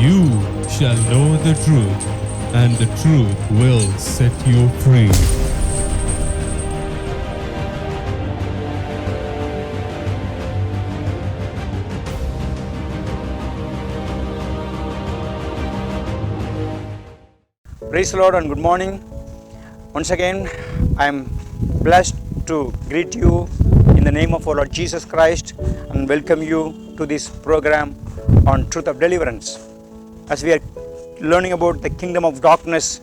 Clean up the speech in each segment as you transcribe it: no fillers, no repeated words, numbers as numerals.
You shall know the truth, and the truth will set you free. Praise the Lord and good morning. Once again, I am blessed to greet you in the name of our Lord Jesus Christ and welcome you to this program on Truth of Deliverance. As we are learning about the kingdom of darkness,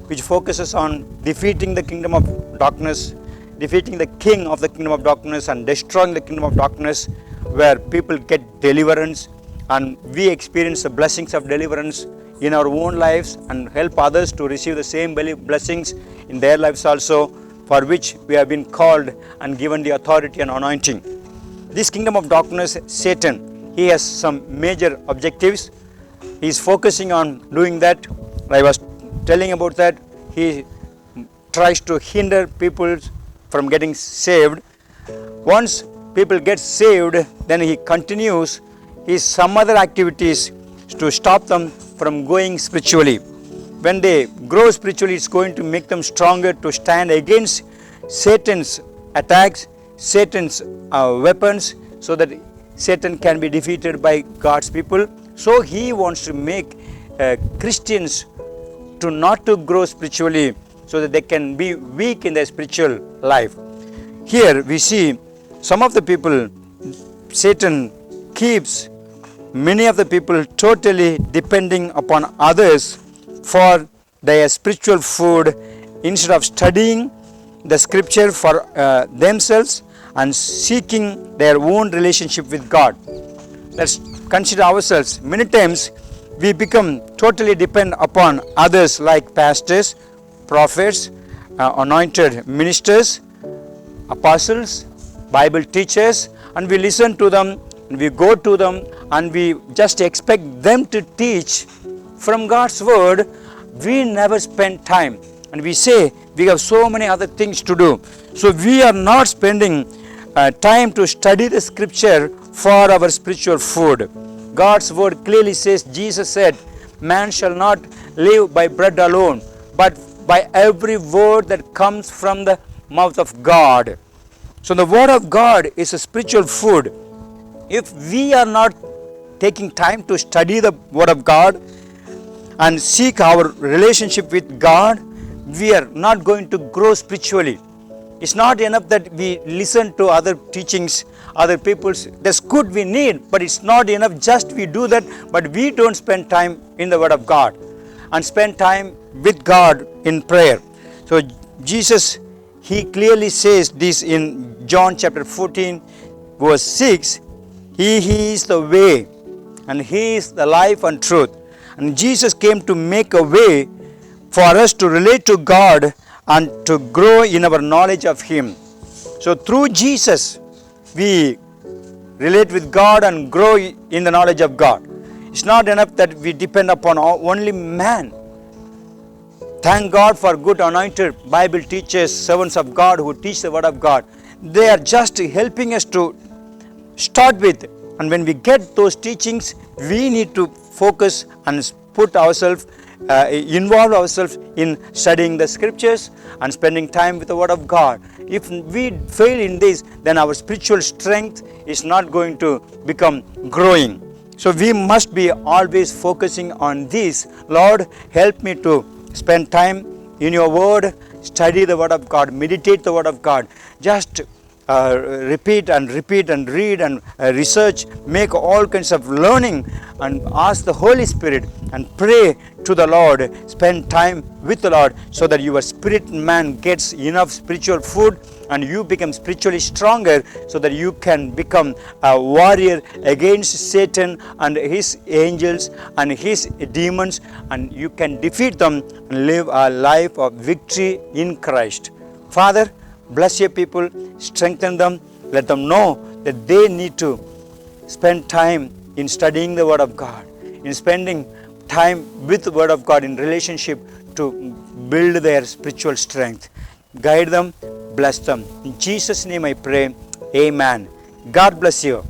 which focuses on defeating the kingdom of darkness, defeating the king of the kingdom of darkness and destroying the kingdom of darkness, where people get deliverance and we experience the blessings of deliverance in our own lives and help others to receive the same blessings in their lives also, for which we have been called and given the authority and anointing. This kingdom of darkness, Satan, he has some major objectives. He is focusing on doing that. I was telling about that. He tries to hinder people from getting saved. Once people get saved, then he continues his some other activities to stop them from going spiritually. When they grow spiritually, it's going to make them stronger to stand against Satan's attacks, Satan's weapons, so that Satan can be defeated by God's people. So he wants to make Christians to not to grow spiritually, so that they can be weak in their spiritual life. Here we see some of the people, Satan keeps many of the people totally depending upon others for their spiritual food instead of studying the scripture for themselves and seeking their own relationship with God. Let's consider ourselves. Many times we become totally dependent upon others like pastors, prophets, anointed ministers, apostles, Bible teachers, and we listen to them, and we go to them, and we just expect them to teach from God's word. We never spend time, and we say we have so many other things to do. So we are not spending time to study the scripture for our spiritual food. God's word clearly says, Jesus said, man shall not live by bread alone, but by every word that comes from the mouth of God. So the word of God is a spiritual food. If we are not taking time to study the word of God and seek our relationship with God, we are not going to grow spiritually. It's not enough that we listen to other teachings, other people's. That's good, we need, but it's not enough just we do that, but we don't spend time in the word of God and spend time with God in prayer. So Jesus, he clearly says this in John chapter 14 verse 6. He is the way and he is the life and truth. And Jesus came to make a way for us to relate to God and to grow in our knowledge of him. So through Jesus, we relate with God and grow in the knowledge of God. It's not enough that we depend upon only man. Thank God for good anointed Bible teachers, servants of God who teach the word of God. They are just helping us to start with, and when we get those teachings, we need to focus and put ourselves, involve ourselves in studying the scriptures and spending time with the word of God. If we fail in this, then our spiritual strength is not going to become growing. So we must be always focusing on this. Lord, help me to spend time in your word, study the word of God, meditate the word of God. Just repeat and read and research, make all kinds of learning and ask the Holy Spirit and pray to the Lord. Spend time with the Lord so that your spirit man gets enough spiritual food and you become spiritually stronger, so that you can become a warrior against Satan and his angels and his demons, and you can defeat them and live a life of victory in Christ. Father, bless your people, strengthen them, let them know that they need to spend time in studying the word of God, in spending time with the word of God in relationship to build their spiritual strength. Guide them, bless them. In Jesus' name I pray, amen. God bless you.